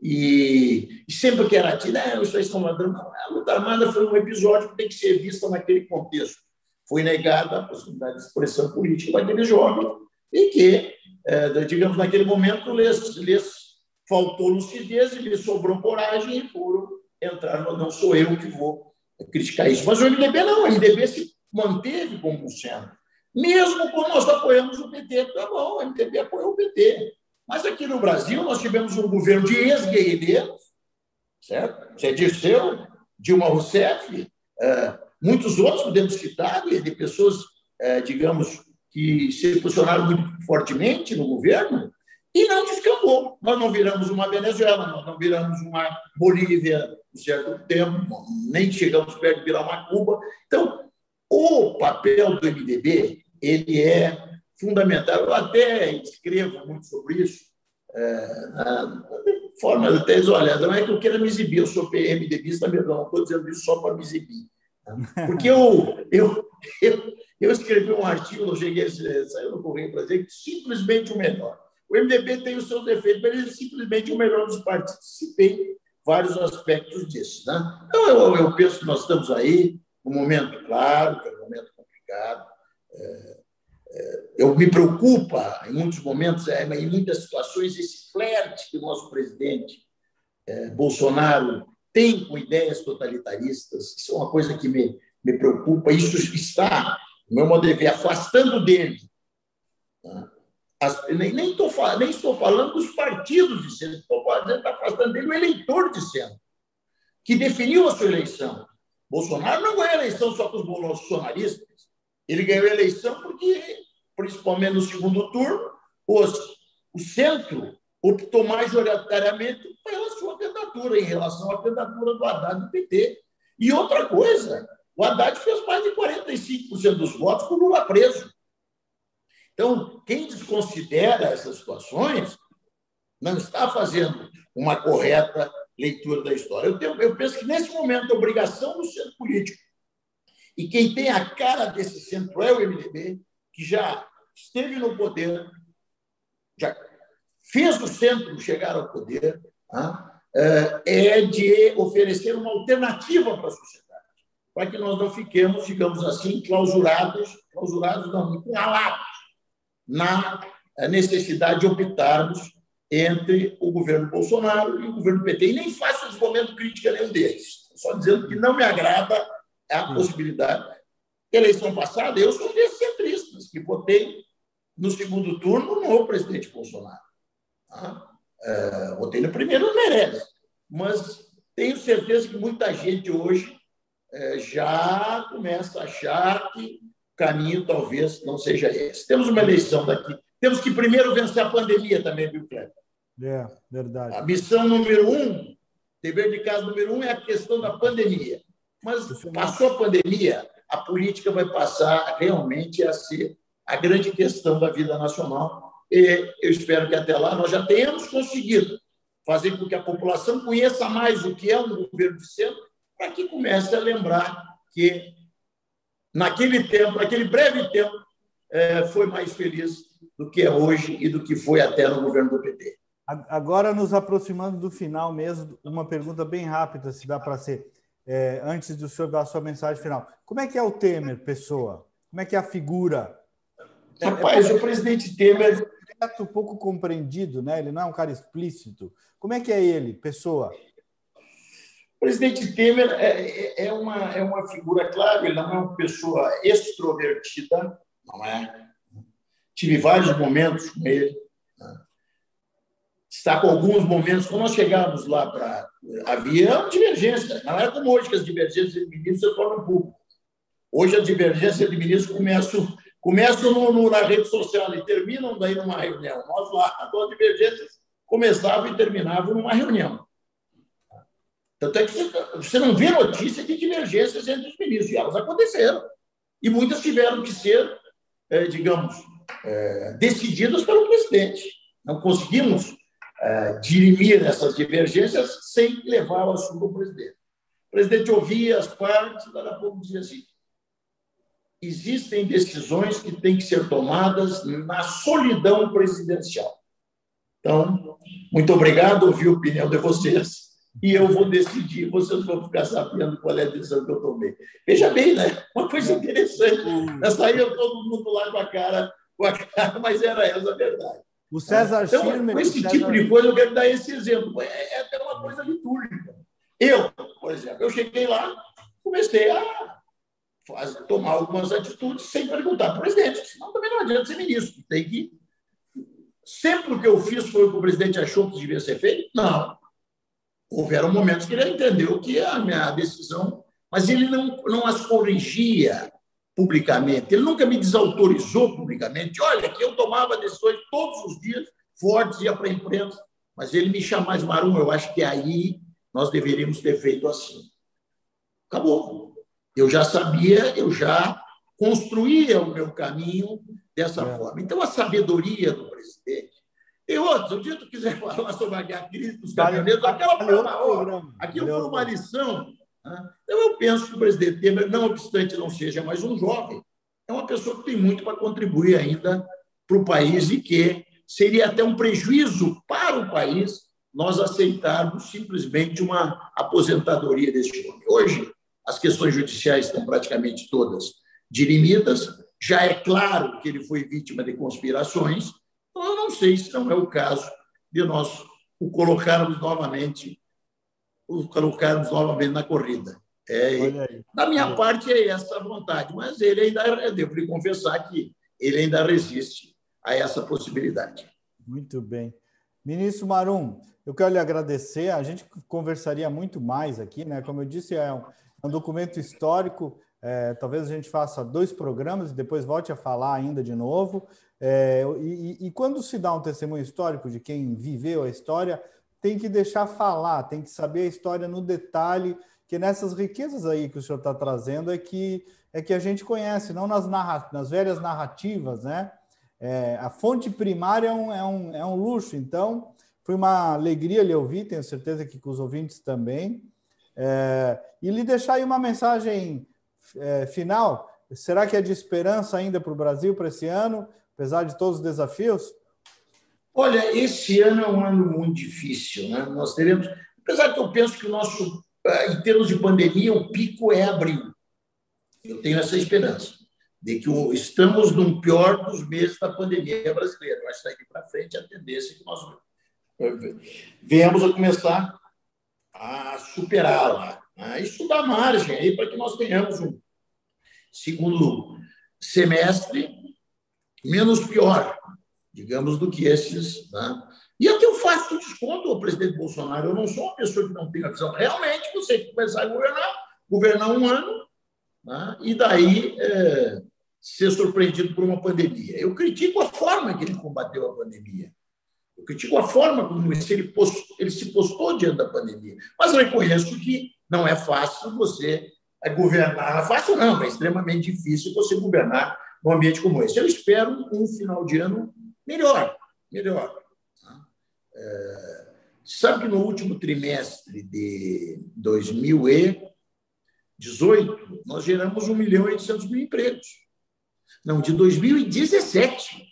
E sempre que era tido, isso aí são ladrão. Não, a luta armada foi um episódio que tem que ser vista naquele contexto. Foi negada a possibilidade de expressão política daqueles jovens e que, digamos, naquele momento, lhes faltou lucidez e lhes sobrou coragem e foram entrar. Não sou eu que vou criticar isso. Mas o MDB não, o MDB se manteve como um centro. Mesmo quando nós apoiamos o PT, tá bom, o MDB apoiou o PT. Mas aqui no Brasil nós tivemos um governo de ex-guerrilheiros, certo? Zé Dirceu, Dilma Rousseff, muitos outros podemos citar, de pessoas, digamos, que se posicionaram muito fortemente no governo e não descambou. Nós não viramos uma Venezuela, nós não viramos uma Bolívia em certo tempo, nem chegamos perto de virar uma Cuba. Então, o papel do MDB, ele é fundamental. Eu até escrevo muito sobre isso, de forma de tese. Olha, não é que eu queira me exibir, eu sou PMDBista, não estou dizendo isso só para me exibir. Porque eu escrevi um artigo, saiu no Correio para dizer que simplesmente o melhor. O MDB tem os seus defeitos, mas ele é simplesmente o melhor dos partidos. Se tem vários aspectos disso. Né? Então, eu penso que nós estamos aí, num momento claro, que é um momento complicado. Eu me preocupa, em muitos momentos, em muitas situações, esse flerte que o nosso presidente Bolsonaro tem com ideias totalitaristas. Isso é uma coisa que me preocupa. Isso está, no meu modo de ver, afastando dele. Nem estou falando dos partidos de centro, está afastando dele o eleitor de centro, que definiu a sua eleição. Bolsonaro não ganhou a eleição só com os bolsonaristas. Ele ganhou a eleição porque, principalmente no segundo turno, o centro optou majoritariamente pela sua candidatura, em relação à candidatura do Haddad do PT. E outra coisa, o Haddad fez mais de 45% dos votos com o Lula preso. Então, quem desconsidera essas situações não está fazendo uma correta leitura da história. Eu penso que, nesse momento, a obrigação do centro político, e quem tem a cara desse centro é o MDB, que já esteve no poder, já fez o centro chegar ao poder, é de oferecer uma alternativa para a sociedade, para que nós não fiquemos, digamos assim, clausurados não, encurralados na necessidade de optarmos entre o governo Bolsonaro e o governo PT. E nem faço esse momento crítica a nenhum deles. Só dizendo que não me agrada a possibilidade. Eleição passada, eu sou um desses centristas que votei no segundo turno no presidente Bolsonaro. Votei no primeiro, não merece. Mas tenho certeza que muita gente hoje já começa a achar que o caminho talvez não seja esse. Temos uma eleição daqui. Temos que primeiro vencer a pandemia também, viu, Cleber? Verdade. A missão número 1, dever de casa número 1 é a questão da pandemia. Mas passou a pandemia, a política vai passar realmente a ser a grande questão da vida nacional. E eu espero que até lá nós já tenhamos conseguido fazer com que a população conheça mais o que é um governo de centro, para que comece a lembrar que naquele tempo, naquele breve tempo, foi mais feliz do que é hoje e do que foi até no governo do PT. Agora, nos aproximando do final mesmo, uma pergunta bem rápida, se dá para ser, antes do senhor dar a sua mensagem final. Como é que é o Temer, pessoa? Como é que é a figura? Rapaz, o presidente Temer... Um pouco compreendido, né? Ele não é um cara explícito. Como é que é ele, pessoa? O presidente Temer é uma figura clave, ele não é uma pessoa extrovertida, não é? Tive vários momentos com ele. Está com alguns momentos. Quando nós chegávamos lá havia uma divergência. Não era como hoje, que as divergências de ministros se tornam públicas. Hoje, as divergências de ministros começam na rede social e terminam daí numa reunião. Nós lá, as divergências começavam e terminavam numa reunião. Tanto é que você não vê notícia de divergências entre os ministros, e elas aconteceram. E muitas tiveram que ser, digamos, decididas pelo presidente. Não conseguimos dirimir essas divergências sem levar o assunto ao presidente. O presidente ouvia as partes e, daqui a pouco, dizia assim: existem decisões que têm que ser tomadas na solidão presidencial. Então, muito obrigado, ouvi a opinião de vocês e eu vou decidir, vocês vão ficar sabendo qual é a decisão que eu tomei. Veja bem, né? Uma coisa interessante. Saía todo mundo lá com a cara, mas era essa a verdade. O César Schirmer... Com esse tipo de coisa, eu quero dar esse exemplo. É até uma coisa litúrgica. Eu, por exemplo, eu cheguei lá, comecei a tomar algumas atitudes sem perguntar para o presidente, senão também não adianta ser ministro. Tem que... Sempre o que eu fiz foi o que o presidente achou que devia ser feito? Não. Houveram momentos que ele entendeu que a minha decisão... Mas ele não as corrigia publicamente. Ele nunca me desautorizou publicamente. Olha, que eu tomava decisões todos os dias, fortes, ia para a imprensa, mas ele me chamava de Marum. Eu acho que aí nós deveríamos ter feito assim. Acabou. Eu já sabia, eu já construía o meu caminho dessa forma. Então, a sabedoria do presidente... E outros, o dia que tu quiser falar sobre a crise dos caminhoneiros, aquilo foi uma lição. Então, eu penso que o presidente Temer, não obstante não seja mais um jovem, é uma pessoa que tem muito para contribuir ainda para o país e que seria até um prejuízo para o país nós aceitarmos simplesmente uma aposentadoria deste homem. Hoje, as questões judiciais estão praticamente todas dirimidas, já é claro que ele foi vítima de conspirações, então eu não sei se não é o caso de nós o colocarmos novamente na corrida. Da minha parte, é essa a vontade, mas ele ainda, devo lhe confessar que ele ainda resiste a essa possibilidade. Muito bem. Ministro Marum, eu quero lhe agradecer. A gente conversaria muito mais aqui, né? Como eu disse, é um documento histórico. Talvez a gente faça 2 programas e depois volte a falar ainda de novo. E quando se dá um testemunho histórico de quem viveu a história, tem que deixar falar, tem que saber a história no detalhe, que nessas riquezas aí que o senhor está trazendo é que a gente conhece, não nas velhas narrativas, né? A fonte primária é um luxo, então foi uma alegria lhe ouvir, tenho certeza que com os ouvintes também. E lhe deixar aí uma mensagem final. Será que é de esperança ainda para o Brasil para esse ano, apesar de todos os desafios? Olha, esse ano é um ano muito difícil, né? Nós teremos, apesar que eu penso que o nosso, em termos de pandemia, o pico é abril. Eu tenho essa esperança de que estamos no pior dos meses da pandemia brasileira. Mas daqui para frente a tendência é que nós venhamos a começar a superá-la. Isso dá margem aí para que nós tenhamos um segundo semestre menos pior, digamos, do que esses. Né? E até eu faço desconto ao presidente Bolsonaro. Eu não sou uma pessoa que não tem a visão. Realmente, você começar a governar um ano, né? E daí ser surpreendido por uma pandemia. Eu critico a forma que ele combateu a pandemia. Eu critico a forma como ele se postou diante da pandemia. Mas eu reconheço que não é fácil você governar. Não é fácil, não. É extremamente difícil você governar num ambiente como esse. Eu espero um final de ano melhor. Sabe que no último trimestre de 2018, nós geramos 1.800.000 empregos. Não, de 2017.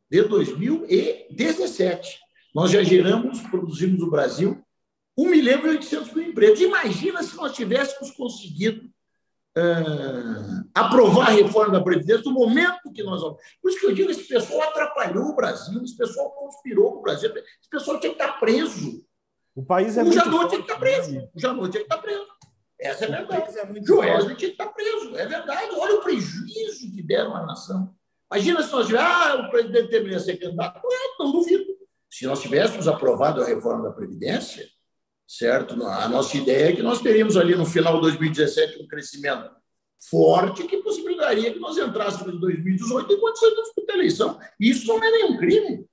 De 2017. Nós já produzimos no Brasil 1.800.000 empregos. Imagina se nós tivéssemos conseguido aprovar a reforma da Previdência no momento que nós... Por isso que eu digo, esse pessoal atrapalhou o Brasil, esse pessoal conspirou com o Brasil, esse pessoal tinha que estar preso. O país o Janot tinha que estar preso. O Janot tinha que estar preso. Essa é a verdade. O Joesley tinha que estar preso. É verdade. Olha o prejuízo que deram à nação. Imagina se nós tivéssemos... o presidente deveria ser candidato. Não duvido. Se nós tivéssemos aprovado a reforma da Previdência, certo? A nossa ideia é que nós teríamos ali no final de 2017 um crescimento forte que possibilitaria que nós entrássemos em 2018 enquanto você disputa a eleição. Isso não é nenhum crime.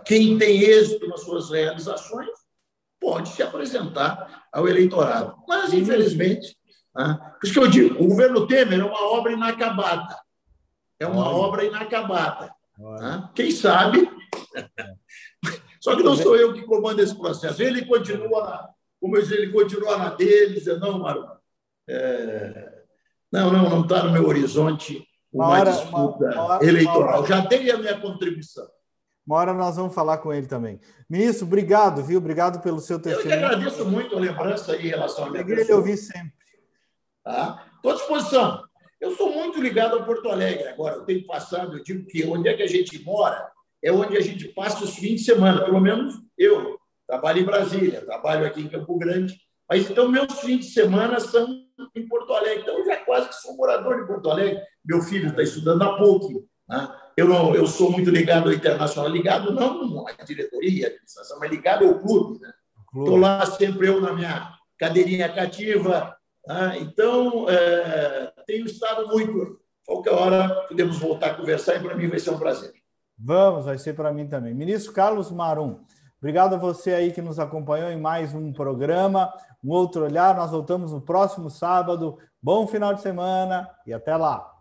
Quem tem êxito nas suas realizações pode se apresentar ao eleitorado. Mas, infelizmente, por isso que eu digo, o governo Temer é uma obra inacabada. Quem sabe... Só que não sou eu que comando esse processo. Ele continua na dele, dizendo, não, Maru, não está no meu horizonte uma disputa eleitoral. Já dei a minha contribuição. Uma hora nós vamos falar com ele também. Ministro, obrigado, viu? Obrigado pelo seu testemunho. Eu que agradeço muito a lembrança em relação a minha pessoa. Eu ouvir sempre. Estou à disposição. Eu sou muito ligado a Porto Alegre agora. Eu tenho passado, eu digo que onde é que a gente mora é onde a gente passa os fins de semana. Pelo menos eu trabalho em Brasília, trabalho aqui em Campo Grande. Mas então meus fins de semana são em Porto Alegre. Então eu já quase que sou morador de Porto Alegre. Meu filho está estudando na PUC. Né? Eu sou muito ligado ao Internacional, ligado não à diretoria, à administração, mas ligado ao clube. Estou lá sempre eu na minha cadeirinha cativa. Então, tenho estado muito. Qualquer hora podemos voltar a conversar e para mim vai ser um prazer. Vamos, vai ser para mim também. Ministro Carlos Marum, obrigado a você aí que nos acompanhou em mais um programa, Um Outro Olhar. Nós voltamos no próximo sábado. Bom final de semana e até lá.